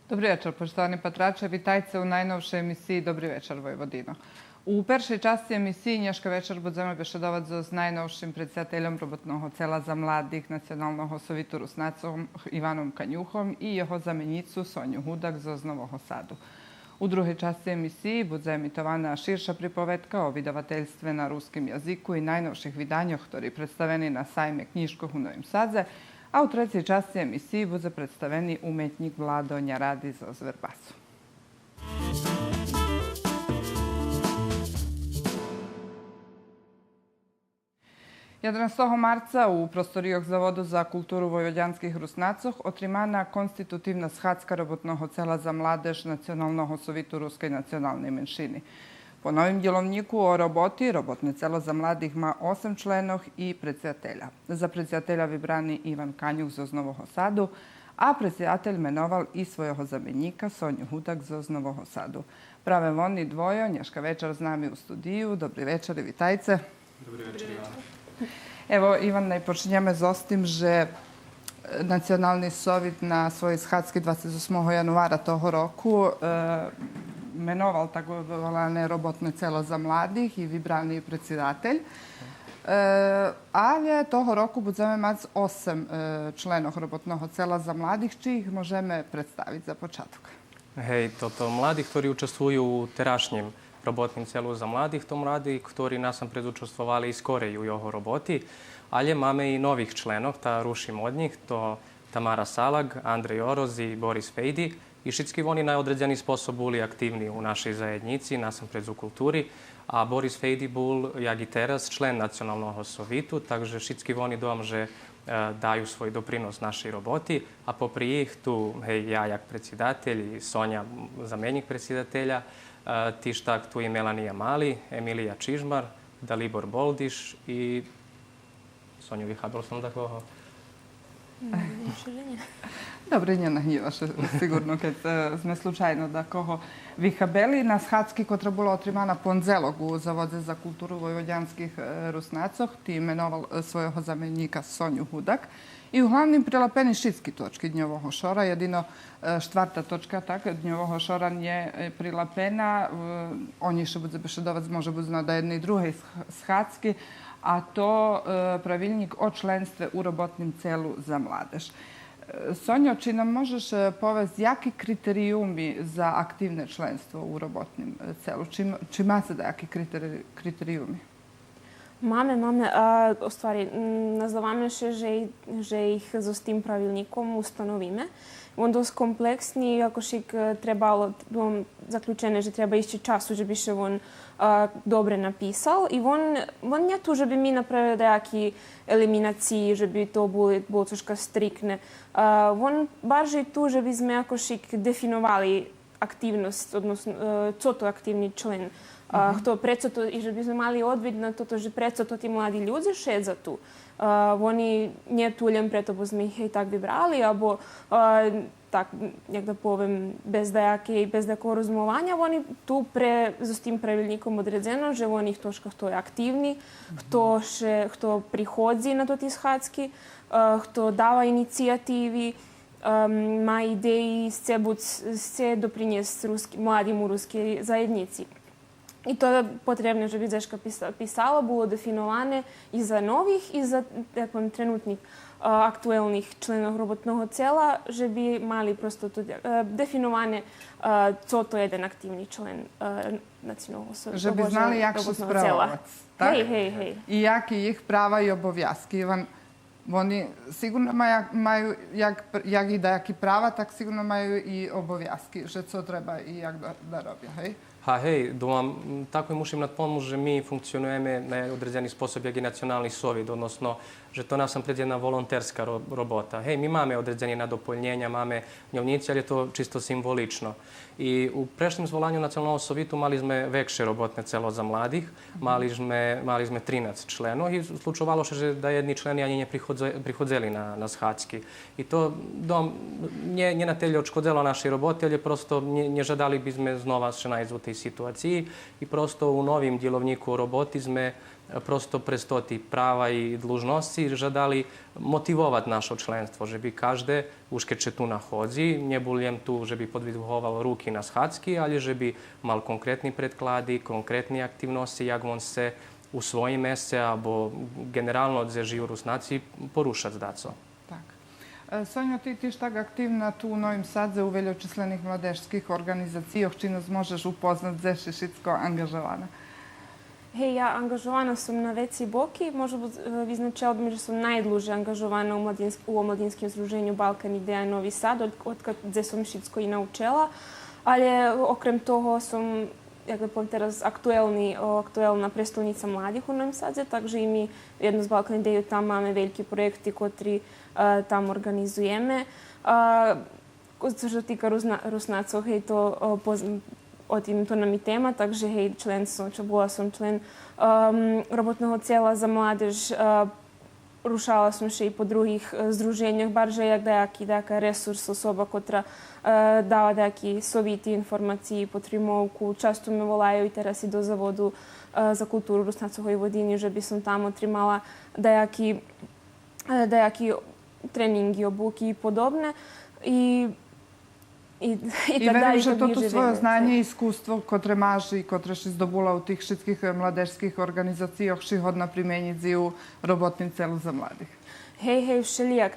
Добрий вечір, poštovani patrače. Vitajte u najnovšej emisiji Dobry večer, Vojvodino. U першій часті емісії «Нєшка вечір» будемо беседувати з найновшим председателем роботного цела за младих Національного совіту руснацом Іваном Канюхом і його заменіцю Соню Гудак з Нового Саду. U druhej časti emisiji bude emitovana širša pripovetka o vydavateľstve na ruskim jaziku i najnovších vydanjoch, ktorí predstaveni na sajme knjižkoh u Novim Sadze, a u trećoj časti emisiji bude predstaveni umetnik Vlado Njaradi za Zverbasu. Jedenaestого marca u prostorijoh Zavodu za kulturu vojvodjanskih Rusnacoh otrimana konstitutivna shatska robotnog cela za mladež Nacionalnog sovitu ruskej nacionalnej menšini. Po novim djelovniku o roboti, robotne celo za mladih ma 8 členov i predsjedatelja. Za predsjedatelja vybrani Ivan Kanjuh z Novog Sadu, a predsjedatelj menoval i svojho zamenjika Sonju Hudak z Novog Sadu. Prave oni dvojo, Nješka večer z nami u studiju. Dobri večer i vitajce. Dobry večer, Ivana. Evo, Ivan, najpočinjeme z ostim, že Nacionalni sovit na svojej schadzki 28. januara toho roku menoval tako volane robotne celo za mladih i vybrani predsjedatelj. Ale toho roku budeme mať 8 členov robotného cela za mladih, či ih môžeme predstaviť za počiatok. Hej, toto mladí, ktorí učestvujú u terašnjem robotnim celu za mladih, to mladi, ktorí nasam učestvovali i skorej u jeho roboti, ali máme i novih členov, ta rušim od njih, to Tamara Salag, Andrej Oroz i Boris Fejdi. I všetky oni na određeni sposob boli aktivni u našej zajednici, nasam u kulturi, a Boris Fejdi bol, jak i teraz, člen Nacionalnog sovitu, takže všetky oni dom, že daju svoj doprinos našej roboti, a popri ih tu, hej, ja jak predsjedatelj i Sonja, zamenjik predsjedatelja, tiž tak tu je Melanija Mali, Emilija Čižmar, Dalibor Boldiš i Sonju vychábal som takového. Dobre, nie nahnívaš sigurno, keď sme slučajno da koho vychabeli. Na schadzki, kotra bola otrimana ponzelog u Zavodze za kulturu vojvodjanskih Rusnacoh, ti imenoval svojho zamenjika Sonju Hudak. I u hlavnim prilapeni šitski točki dnjovого šora, jedino štvrta točka tak, dnjovого šora nije prilapena. On jeszcze bude bešedovac, može bude na jednej druhej schadzki, a to pravilnik o členstve u robotnim celu za mladež. Sonjo, či nam možeš povesti, jaki kriterijumi za aktivne členstvo u robotnim celu? Či ima se da jaki kriterijumi? Máme, u stvari, nazivame še, že ih z tim pravilnikom ustanovime. On dost kompleksni, ako šik trebalo, zaključene, že treba išći času, že bi še on dobre napisal. I on nije tu, že bi mi napravili dejaki eliminaciji, že bi to bilo troška strikne. On baš je tu, že bi sme ako šik definovali aktivnost, odnosno, co to aktivni člen. Хто прецято, і щоб ми мали відповідь на те, що прецято ті молоді люди ще за ту. Вони не тулем прето, бо ми їх і так вибрали, або так, як да повім, без деякого розмовання, вони ту з тим правильником одреджено, що вони хто є активні, хто приходить на ті схацьки, хто дава ініціативи, ма ідеї, все допринес младим у руській заjednici. I to je potrebno, že bi Zeška pisalo, bilo definovane i za novih i za trenutnih aktuelnih členov robotnog cela, že bi mali prosto to definovane co to je jedan aktivni člen nacionalnog cela. Že bi znali jak su spravovac. Hej. I jaki ih prava i obovjazki. Ivan, oni sigurno mają jak i dajaki prava, tak sigurno mają i obovjazki, že co treba i jak da robią, hej? Hej, tako i mušim nadpomnut, že mi funkcionujeme na određeni sposob jak i nacionalni sovjet, odnosno, že to nasam pred jedna volonterska robota. Hej, mi máme određeni nadopoljnjenja, máme dnevnici, ali je to čisto simbolično. I u prešlim zvolanju Nacionalnog sovitu mali sme vekše robotne celo za mladih, mali sme 13 členov i slučovalo se da jedni členi ani ne prihodzeli na schadzki. I to nie na telje odškodzelo našej roboty, ali prosto nie žadali by sme znova še najít u tej ситуації. І просто у новім діловнику роботи ми просто престоти права і длужності жадали мотивувати наше членство, щоб кожен, ушке tu находzi, не було tu, щоб подвигував руки на схацьки, але щоб мав конкретні предклади, конкретні активності, як він се у своїм місці або генерально, де живуть руснаці, порушать здацо. Так. Sonjo, ti si tak aktivna tu u Novim Sadze u veljočislenih mladežskih organizacijah, či nas možeš upoznat za šešitsko angažovana? Hej, ja angažovana sam na Veci Boki. Možda vi značila da že sam najdluže angažovana u omladinskim združenju Balkan Ideja i Novi Sad, odkad gde sam šitsko i naučila. Ali okrem toho sam, jak da poviem teraz, aktuelna prestolnica mladih u Novim Sadze, takže i mi jedno z Balkan Ideju tam máme veliki projekti kotri tam organizujeme. Što se tika Rusnacov, hej, to nam i tema, takže hej, bola som člen robotného cieľa za mládež. Rušala som še i po druhých združenjach, bar že jak dajaka resurs osoba, kotra dala dajaki soviti informaciji po Trimovku. Často me volaju i teraz i do Zavodu za kulturu Rusnacov Vojvodini, že by som tam otrimala dajaki treningi, obuki i podobne. I verujem, že toto svoje znanje i iskustvo, kotre maži i kotre si zdobula u tih šitskih mladežskih organizacijah, ši hodna primenjici u robotnim celu za mladih. Hej, všelijak.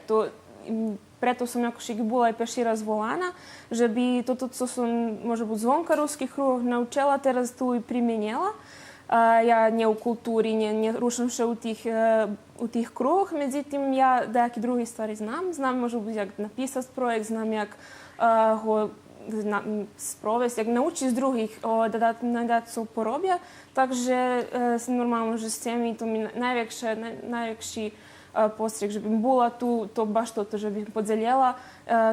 Preto som jako šik bula i pešira zvolana, že bi toto, co som, može bud zvonka ruskih kruhov naučila, teraz tu i primjenjela. Ja nje u kulturi, nje rušam še u tih kruhoh, međutim, ja dajaki drugi stvari znam. Znam, može bud jak napisat projekt, znam jak ho sprovesti, jak nauči z drugih da co porobja. Takže normalno, že s temi to mi najvekši postrek, že bi bula tu, to baš to, že bih podzeljela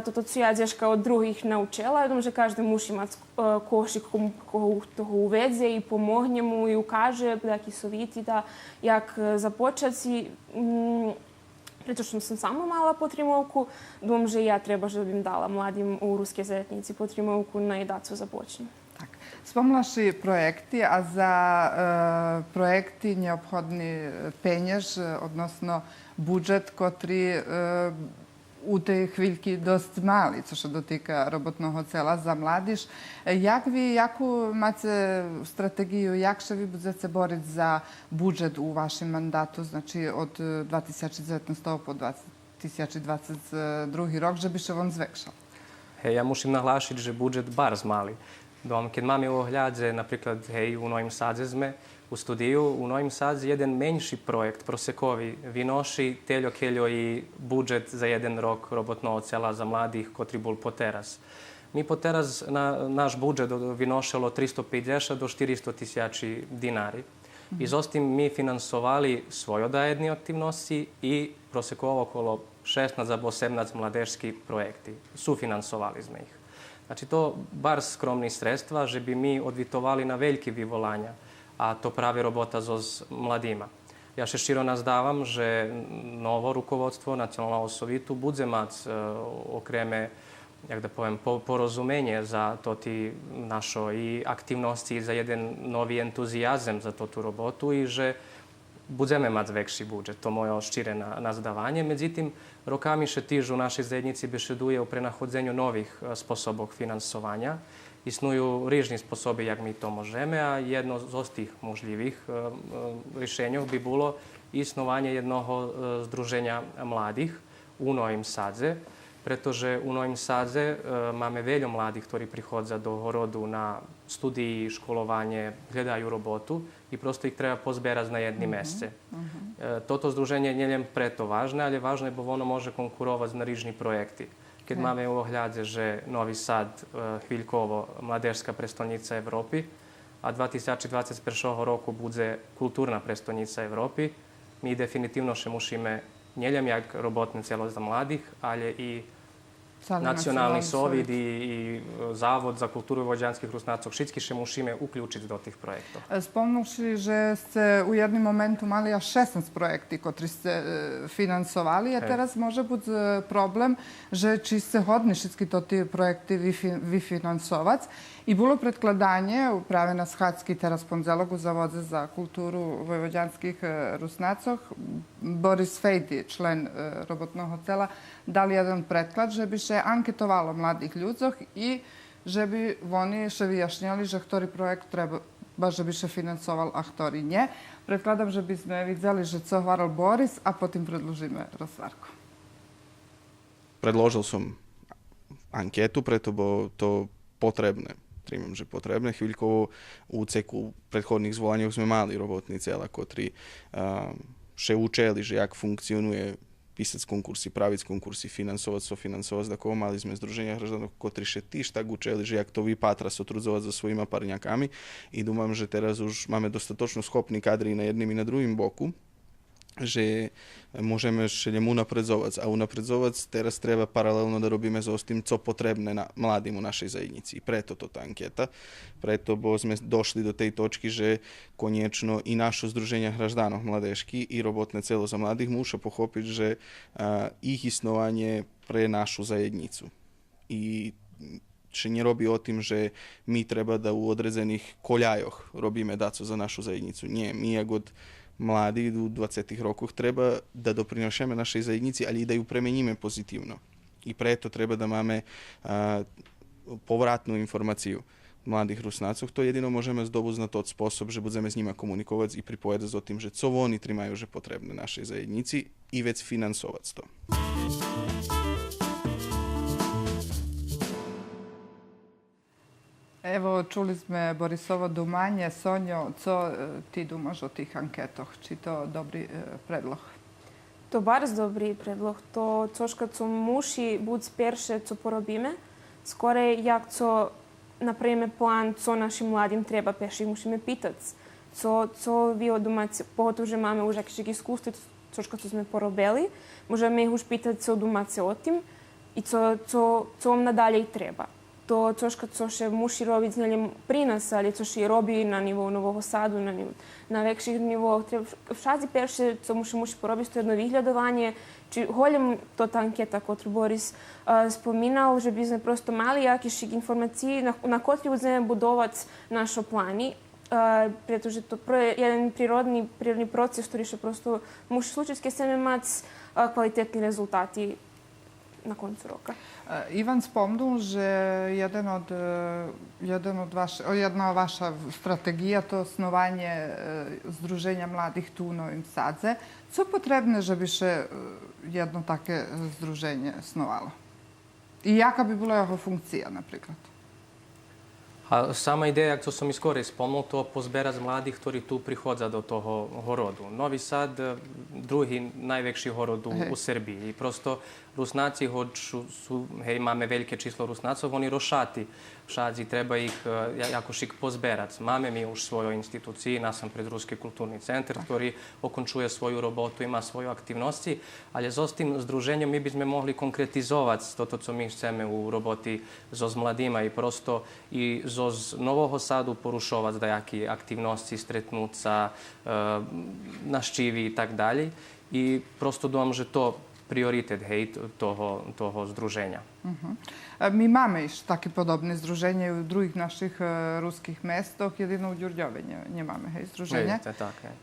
toto, co ja dješka od drugih naučila. Ja dom, že každý muž ima košik koho toho uvedze i pomogne mu i ukaže, taki soviti da jak započati. Preto što sam sama mala po Trimovku, dom, že ja treba, že bim dala mladim u ruske zajednici po Trimovku na jedacu započnem. Tak. Spomlaši projekti, a za projekti neophodni penjež, odnosno budžet, kotri u tej chvíľky dosť mali, co sa dotýka robotného cela za mládiž. Jaku máte strategiju, jak še vi budete boriť za budžet u vašem mandatu, znači od 2019 po 2022 rok, že bi še on zvekšal? Hej, ja musim naglašiť, že budžet bar mali. Keď máme ohľadze, napríklad, hej, u Novim Sadze sme, u studiju, u Novim Sadze jedan menjši projekt prosekovi vinoši teljo-keljo i budžet za jedan rok robotnog cela za mladih kotri bol po teraz. Mi po teraz naš budžet vinošalo 350 do 400 tisjači dinari. I zostim mi finansovali svoje dajedne aktivnosti i prosekovo okolo 16 za 18 mladežski projekti. Sufinansovali sme ih. Znači to bar skromni sredstva, že bi mi odvitovali na veljki vyvolanja, a to pravi robota z mladima. Ja še širo nazdavam, že novo rukovodstvo Nacionalного sovitu budze mať okreme, jak da povem, porozumenje za toti našo i aktivnosti, za jeden novi entuzijazem za tu robotu i že budeme mať vekši budžet. To moje ščire nazdavanje. Međutim, rokami še tiž u našoj zajednici bešeduje u prenahodzenju novih sposobov finansovanja. Isnuju rižni sposobi, jak mi to možeme, a jedno z tih možljivih rješenja bi bilo isnovanje jednog združenja mladih u Novim Sadze, pretože u Novim Sadze máme veľa mladih, ktorí prichodza do horodu na studiji, školovanje, gledaju robotu i prosto ih treba pozberať na jedni mjesece. Toto združenje nie len preto važne, ali važno je, bo ono može konkurovať na rižni projekti. Keď máme u ohľadze, že Novi Sad chvíľkovo mladežská prestolnica Evropy, a 2021 roku bude kulturna prestolnica Evropy, mi definitivno še musíme nielen jak robotné celo za mladých, ale i Nacionalni Sovjet i Zavod za kulturu vođanskih Rusnacov, všetky še musíme uključiť do tých projektov. Spomnuvši, že ste u jednom momentu mali až 16 projekti, kotri ste finansovali, a teraz može bud problem, že či ste hodni všetky to ti projekty vyfinansovať І було предкладання прави на Схадський тераспонзелог у Заводі за культуру войводянських руснацох. Boris Fejti, člen robotnog cela, dali jedan predklad, že bi še anketovalo mladih ľudzoch i že bi oni še vyjašnjali, že ktorý projekt treba baš, že bi še financoval, a ktorý nie. Predkladam, že bi sme videli, že co hvaral Boris, a potom predložíme rozvarku. Predložil som anketu, preto bolo to potrebné. Tримам, že potrebné. Chvíľkovo u úceku predchodných zvolaniach sme mali robotný cela, ktorý še učili, že jak funkcionuje písať konkursy, praviť konkursy, financovať, sofinancovať. Tako mali sme združenia hraždanov, ktorí še tiež tak učili, že jak to vypátra sotrudzovať so svojimi parňakami. I dúmam, že teraz už máme dostatočno schopní kadry na jedným i na druhým boku, že môžeme ešte unapredzovať. A unapredzovať teraz treba paralelno da robíme so s tým, co potrebné mladým u našej zajednici. Preto to tá anketa. Preto bo sme došli do tej točky, že koniečno i naše združenia hraždanov mladešky i robotné celo za mladých musia pochopiť, že ich istnovanie pre našu zajednicu. I že nerobí o tým, že my treba da u odrezených koľajoch robíme daco za našu zajednicu. Nie, my jak od mladí u 20 rokoch treba da doprinošeme našej zajednici, ali i da ju premeníme pozitívno. I preto treba da máme povratnú informáciu mladých Rusnácov. To jedino môžeme zdobúť na tot spôsob, že budeme s nimi komunikovať i pripovedať o tým, že co oni trimajú, že potrebné našej zajednici i vec financovať to. Evo, čuli sme Borisovo dumanje. Sonjo, co ti dumaš o tih anketoh? Či to dobri predlog? To bardzo dobry predlog. To troszkę co musi być pierwsze, co porobimy. Skorej jak co napravimy plan, co naszym mladim treba, pierwsze ich musimy pitać. Co vi odumacie, pogotovo, że mamy już jakieś iskustvo, troszkę co sme porobili, możemy ich już pitać, co odumacie o tym i co vam nadalje treba. To troszkę, co się musi robić nie pri nas, ale co się robi na nivou Novого Sadu, na większych nivoach. Všazi pierwsze, co musi porobić, to jedno vyhľadovanie. Či hoľam to ta anketa, ktorú Boris spominal, že by sme prosto mali jakýšik informaciji na kotri budeme budovať naše plány. Pretože to je jedan prirodni proces, ktorý še prosto muši slučiti, keď chceme mať kvalitetni rezultati na koncu roka. Ivan spomnul, že jedna vaša strategija to osnovanje Združenja mladih tu u Novim Sadze. Co potrebne, že bi še jedno také združenje snovalo? I jaka bi bila jeho funkcija, napríklad? A sama ideja, jak to som i skoro spomnul, to pozberať mladých, ktorí tu prichodza do toho horodu. Novi Sad, druhý najväčší horod u Srbiji. I prosto Rusnáci, máme veľké číslo Rusnácov, oni rošati. Všadzi treba ih jako šik pozberať. Máme mi už svoju instituciju, nasamprед Ruski kulturni centar, ktorý okončuje svoju robotu, ima svoje aktivnosti, ali s tim združenjem mi bismo mogli konkretizovať toto, co mi chceme u roboti s mladima i prosto i z Novого Sadu porušovať dajaкі aktivnosti, stretnúť sa, naščivi i tak dalje. I prosto dúfam, že to prioritet toho združenja. Mi máme iš také podobné združenje u drugih naših ruskih mestoch, jedino u Đurđove nemáme združenje.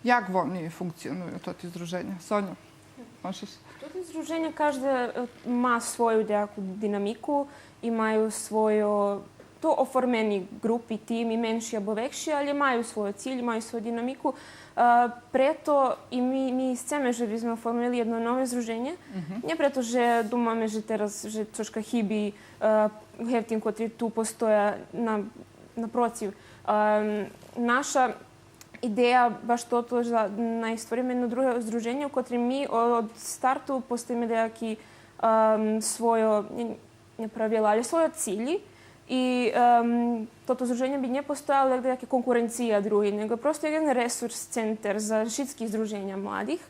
Jak oni funkcionuju, to ti združenja? Sonja, možeš? To ti združenja každe ma svoju nejakú dinamiku, imaju svoju to oformeni grupi, tim i menši abo vekši, ali imaju svoj cilj, imaju svoju dinamiku. Preto i mi chceme, že by sme oformili jedno nové združenje. Nie preto, že думаме, že teraz, že troška chybi hevtim, kotri tu postoja naprotiv. Naša ideja baš toto, da najstvorimo jedno drugo združenje, u kotri mi od startu postavimo nejaký svojo, ne pravila, ali svoje cilji. I toto združenje bi ne postojalo nekakva konkurencija drugi, nego prosto jedan resurs centar za šitskih združenja mladih,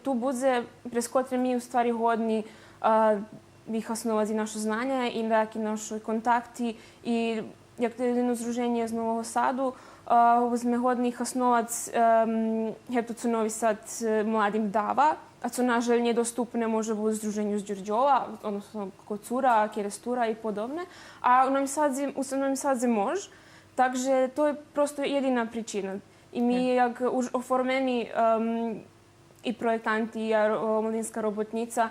tu bude, prez kotre mi u stvari hodni bih osnovati naše znanje i nekakvi naši kontakti i jak to je jedno združenje z Novого Sadu, sme hodni ih osnovati, to co Novi Sad mladim dava, a co nažal nedostupne može u Združenju Đurđova, odnosno Kocura, Kerestura i podobne, a u Novom Sadze može. Takže to je prosto jedina pričina. I mi, jak už oformeni i projektanti, i mladinska robotnica,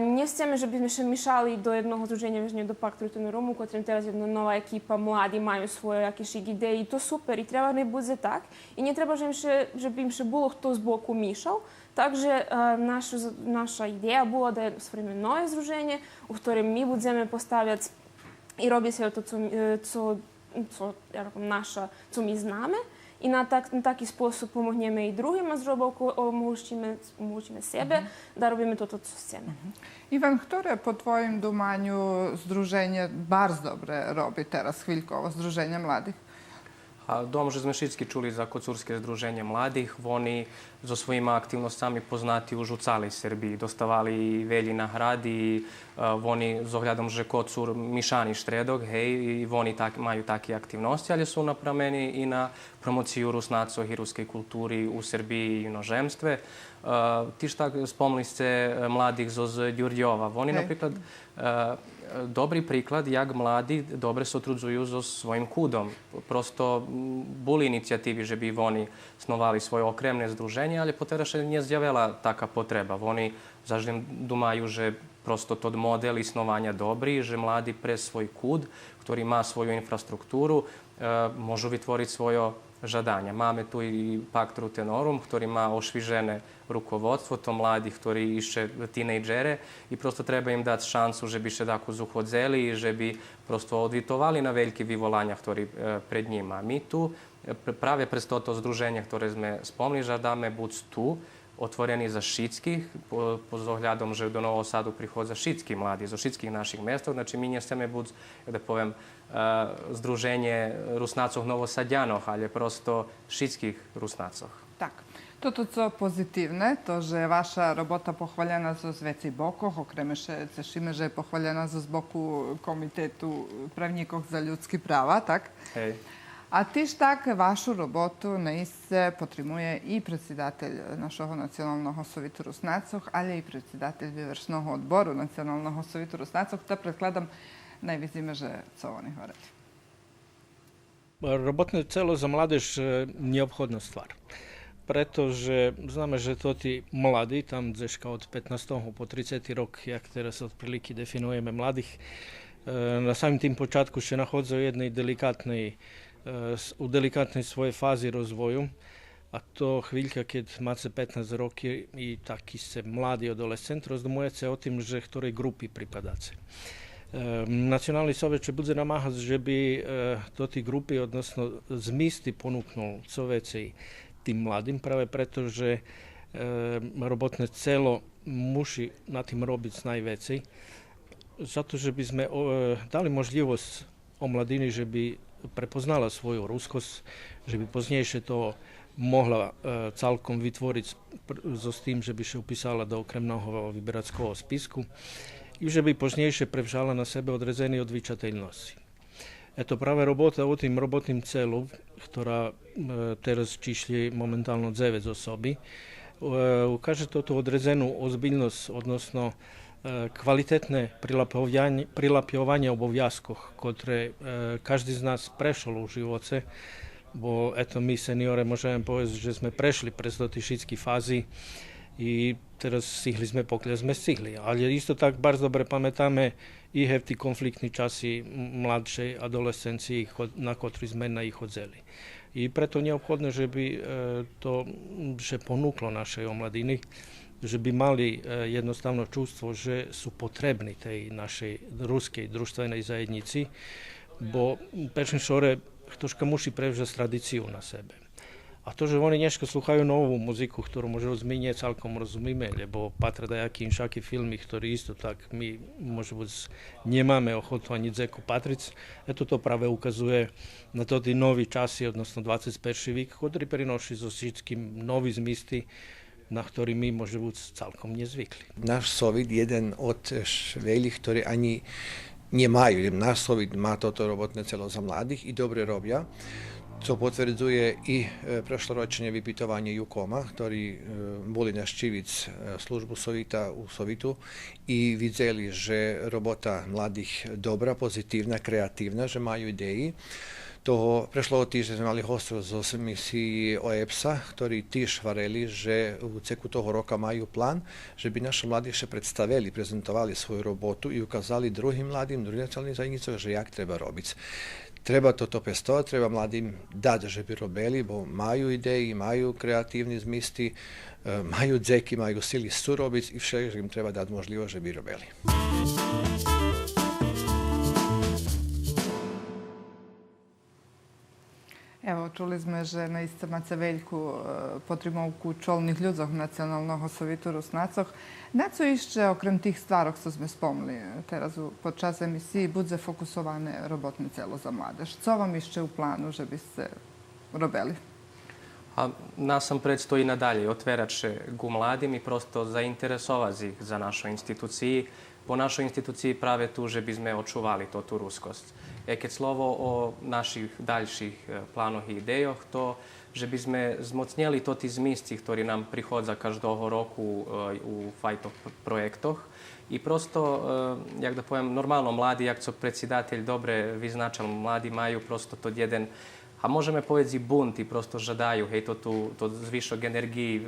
nie chceme, že by sme še mišali do jednog združenja, vežnje do Paktu na Rumu, kotrem teraz jedna nova ekipa, mladi maju svoje jakišik ideje i to super i treba ne bude tak. I nie treba, že by im še bilo kto z boku mišal. Takže naša ideja bila da je stvoríme nové združenje, u ktorom mi budeme postavljati i robi sve to, co mi zname. I na taki spôsob pomogneme i drugima z robovkou, omogućíme sebe da robíme toto, co chceme. Ivan, ktoré po tvojim dumanju združenje bardzo dobre robi teraz chvíľkovo, združenje mladih? Dom, že sme všetky čuli za Kocurské združenje mladih. Oni so svojimi aktivnosťami poznati už u celej Srbiji. Dostavali veľi nahrady. Oni z ohľadom, že Kocur mišani štredok, hej, i oni majú také aktivnosti, ali su napraveni i na promociju rusnacov i ruskej kultúry u Srbiji i inozemstve. Ti šta spomnili ste mladih z Đurđova. Oni, napríklad, dobri priklad jak mladi dobre se otrudzuju so svojim kudom. Prosto boli inicijativi, že bi oni snovali svoje okremne združenje, ali poteraše nije zjavela taka potreba. Oni zaždim dumaju, že prosto tod model i snovanja dobri, že mladi pre svoj kud, ktorý má svoju infrastruktúru, môžu vytvoriť svoje žadania. Máme tu i Pakt Rutenorum, ktorý má ošvižené rukovodstvo, to mladih, ktorí ešte tínejdžere i prosto treba im dať šancu, že by še tako zuhodzeli, že by prosto odvitovali na veľké vyvolania, ktorí pred njima. Mi tu práve pre toto združenje, ktoré sme spomnili, žadáme buď tu, otvorení za všetkých, pod ohľadom, že do Novog Sadu prichádza všetky mladí, zo všetkých našich mestov. Znači, mi nechceme buď, da poviem, združenje Rusnacoch Novosadjanoch, ali prosto všetkých Rusnacoch. Tak. Toto, co pozitywne, to, że wasza robota pochwalana z veći bokoch, okreme se šime, že je pochvaljena z boku Komitetu pravnikov za ljudski prava, tak? Hej. A tiž tak vašu robotu naiste potrimuje i predsjedatelj našого Nacionalnog sovitu Rusnacoh, ali i predsjedatelj vyvršnog odboru Nacionalnog sovitu Rusnacoh. Da predkladam, najvidíme, že co oni hovorili. Robotné celo za mládež neobchodná stvar. Pretože znamená, že to tí mladí, tam deška od 15. po 30. rok, jak teraz otprilike definujeme mladých, na samým tým počátku še nachodzajú jednej u delikátnej svojej fázi rozvoju. A to chvíľka, keď máte 15 roky i taký ste mladý adolescent, rozdomujete o tým, že ktorej grupy pripadáte. Nacionalni sovet će bude namáhať, že by do tých grupy, odnosno zmisty ponúknul co vecej tým mladým, práve preto, že robotné celo musí na tým robiť najvecej. Zato, že by sme dali možlivosť o mladini, že by prepoznala svoju ruskosť, že by poznejšie to mohla celkom vytvoriť so s tým, že by sa upísala do okremného vyberackého spisku i že by poznejšie prevzala na sebe odrezenie odvyčateľnosti. Eto práve robota u tým robotným celu, ktorá teraz čišli momentálno 9 osoby, ukáže toto odrezenú ozbiljnosť, odnosno kvalitetné prilapjovanje obovjazkoh, ktoré každý z nás prešol u živoce, bo eto mi seniore možemo povedati, že sme prešli prez do tišitskih fazi i teraz stihli sme pokľa sme stihli. Ali isto tak bardzo dobre pamätáme i hefti konfliktni časi mladšej adolescenciji na kotri sme na ih odzeli. I preto neobhodno, že by to že ponúklo našej omladini, že by mali jednostavno čувство, že sú potrebni tej našej ruskej društvenej zajednici, bo pečne šore ktoška muši prevzať tradíciu na sebe. A to, že oni nešto sluchajú novú muziku, ktorú možno my nie celkom rozumíme, lebo patra dajaký inšaký filmy, ktorí isto tak my možno nemáme ochotu ani dzeku patric. Eto to práve ukazuje na to tí noví časy, odnosno 21. vík, ktorí prinoši so všetkým nový zmisty, na ktorý my možno celkom nezvykli. Naš Sovjet jeden od švelih, ktorí ani nemajú. Naš Sovjet má toto robotné celo za mladých i dobre robia. To potvrdzuje i prešloročne vypytovanie Jukoma, ktorí boli naštíviť službu Sovita u Sovitu i videli, že robota mladých dobra, pozitívna, kreatívna, že majú ideji. Toho prešlého týždňa sme mali hostov zo misii OEPS-a, ktorí tiež vareli, že v ceku toho roka majú plán, že by naši mladí ešte predstavili, prezentovali svoju robotu i ukázali druhým mladým, druhým nacionálnym zajednicom, že jak treba robiť. Treba toto pestovať, treba mladým dať, že by robili, bo majú ideji, majú kreatívne zmysly, majú dzeky, majú sily surobiť i všetko, že im treba dať možlivosť, že by robili. Evo, čuli sme, že na Istamace Veljku potrebovku čolných ľudzoch Nacionalного Sovitu Rusnacoch. Na co jeszcze, okrem tých stvarov, co sme spomnili teraz podczas emisiji, budze fokusowane robotne celo za mladež? Co vam jeszcze u planu, že biste robili? A nas sam predstoji nadalje otverat še gu mladim i prosto zainteresovati ih za našu instituciji. Po našoj instituciji prave tu, že by sme očuvali to tu ruskost. Keď slovo o našich daljších planoch i idejoh, to, že by sme zmocnjeli to ti zmisci, ktorí nám prihodza každého roku u fajtoh projektoh. I prosto, jak da povem, normalno mladi, jak co predsjedatelj dobre vyznačal, mladi maju prosto to jeden, a možeme povedzi bunt i prosto žadaju, hej, to zvišok energiji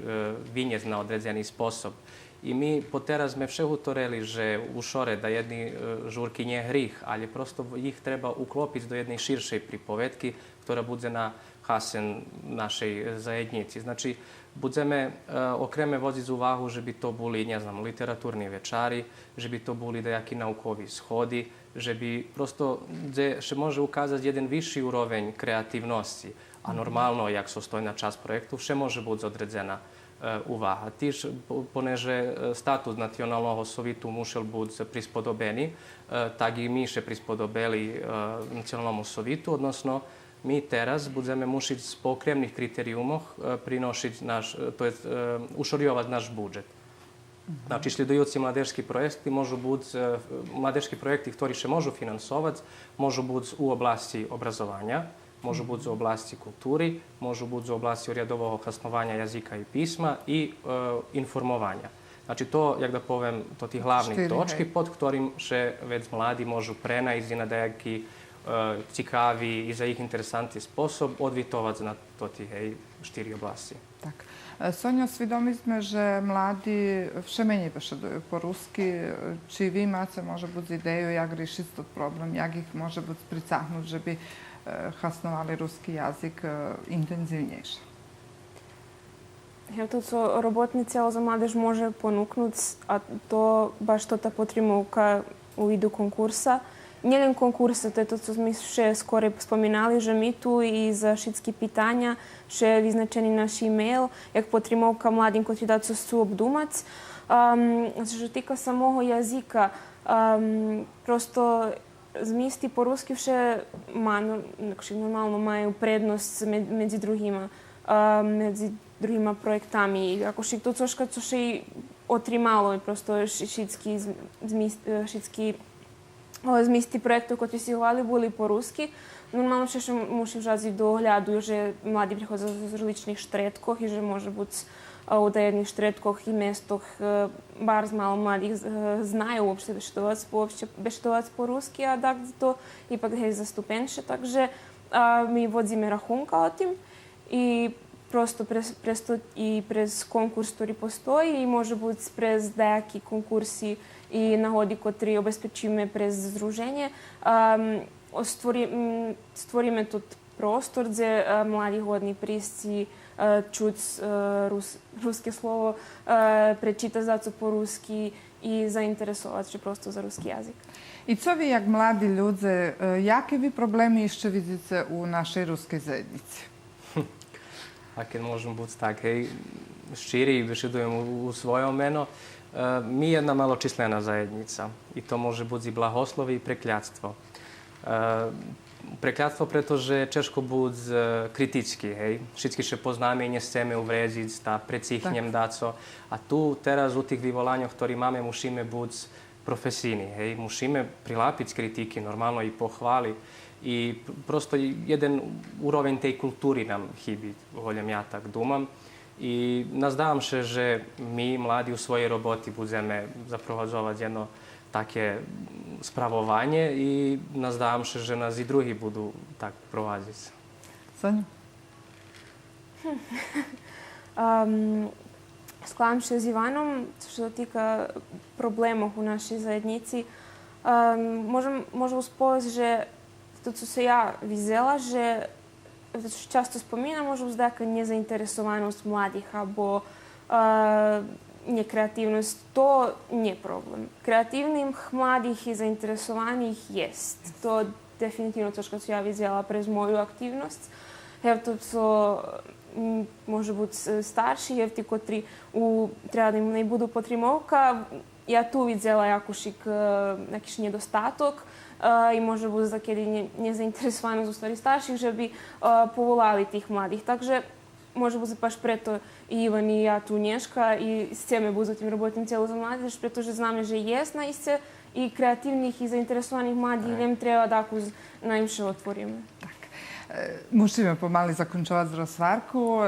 vinjez na određeni sposob. I mi po teraz sme všehutoreli, že u šore da jedni žurki nje hrih, ali prosto ih treba uklopiť do jednej širšej pripovetky, ktorá bude na hasen našej zajednici. Znači, budeme okreme voziť z úvahu, že by to boli, ne znam, literatúrni večari, že by to boli dejaki naukovi shodi, že by prosto, že može ukázať jeden vyšší úroveň kreativnosti. A normalno, jak so stojí na čas projektu, vše može biti odredzena uvaha. Tiž, poneže status Nacionalnog Sovitu mušel biti prispodobeni, tak i mi še prispodobeli Nacionalnom Sovitu, odnosno mi teraz budeme mušiť po okremnih kriterijumoh prinošiť naš, to je ušorjovat naš budžet. Znači, sljedujući mladežski projekti možu biti, mladežski projekti, ktorí še možu finansovať, možu biti u oblasti obrazovanja, možu biti u oblasti kulturi, možu biti u oblasti rjadovog hasnovanja jazika i pisma i informovanja. Znači, to, jak da povem, to ti hlavni točki, pod ktorim še već mladi možu prenajti na dejaki cikavi i za ih interesantni sposob odvitovati na to ti štiri oblasti. Tak. Sonja, svidomi sme, že mladi vše menje bešeduju po-ruski. Či vi imate može biti ideju jak rešiti tot problem, jak ih može biti pricahnuti, že bi hasnovali ruski jazik intenzivnejše? To, co robotni celo za mladež može ponuknuti, a to baš to ta potrebovka u vidu konkursa. Njelen konkursa, to je to, co smo še skore spominali, že mi tu i za šitski pitanja še vyznačeni naš e-mail, jak potrebovka mladim, koji da su obdumac. Što tika samoho jazika, prosto zmisli po-ruski vše normalno maju prednost medzi drugima projektami. Ako še to coška, co še i otrimalo, prosto šitski zmisli projektov, koji si hvala, boli po-ruski. Normalno še mušim žazi dohľadu, že mladi prihodza z različnih štretkoh i že može biti u jednih štretkoh i mestoh bar malo mladih znaju uopšte beštovac po-ruski, a da to ipak je zastupenše. Takže mi vodzime rahunka o tim i prosto prez konkurs, ktorý postoji i može biti prez dejaki konkursi i nahodi, kotri obezpečíme prez združenje. Stvoríme тут prostor, gdje mladi hodni prisci čuť ruské slovo, prečítať za co po-ruski i zainteresovať se prosto za ruski jazik. I co vi, jak mladi ľudze, jaké vi problemi ešte vidíte u našej ruskej zajednici? A keď môžem byť tak, širi, vyšedujem u svojom meno, mi jedna maločislena zajednica i to može biti i blahoslov i prekljatstvo. Prekljatstvo pretože češko bud kritički, všetky še poznáme i nechceme uvreziť, sta precihnem daco. A tu teraz u tých vyvolanjoch, ktorí máme, musíme buď profesijni, musíme prilapiť kritiky, normalno i pohvali. i prosto jeden úroveň tej kultúry nám chybí, voľam ja tak думам. I nazdávám se, že my, mladi, u svojej roboti budeme zaprovodzovať jedno také spravovanie i nazdávám se, že nás i drugi budu tak prowadzić. Sonja? Skladam się z Ivanom, što se tika problemov u našoj zajednici. Možem uspovedati, že to, co se ja videla, že často spomínam, možem zdaka nezainteresovanost mladih, abo nekreativnost. To nie problem. Kreativnih mladih i zainteresovanih jest. To definitivno to što ja videla prez moju aktivnost. To, co може бути старші, є ті, котрі треба не буду потримовка. Я ту відзяла якушик недостаток і може бути закиді не заінтересовані з старі старших, щоб поволали тих младих. Takže може бути паш прето і Іван, і я ту Нєшка, і з цими будуть роботи цілу за младіж, pretože znamo, že je naiste i kreativnih i zainteresovanih mladih, im treba da najviše otvorimo. Musimy pomali zakończywać rozwarku,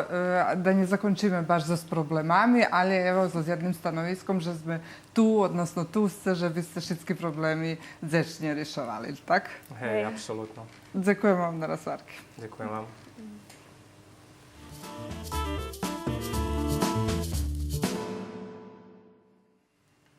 da nie zakończymy bardzo z problemami, ale evo z jednym stanowiskom, że my tu, odnosno tu ste, żebyście wszystkie problemy zecznie ryszowali, tak? Hej, apsolutno. Dziękuję wam na rozwarki. Ďakujem vám.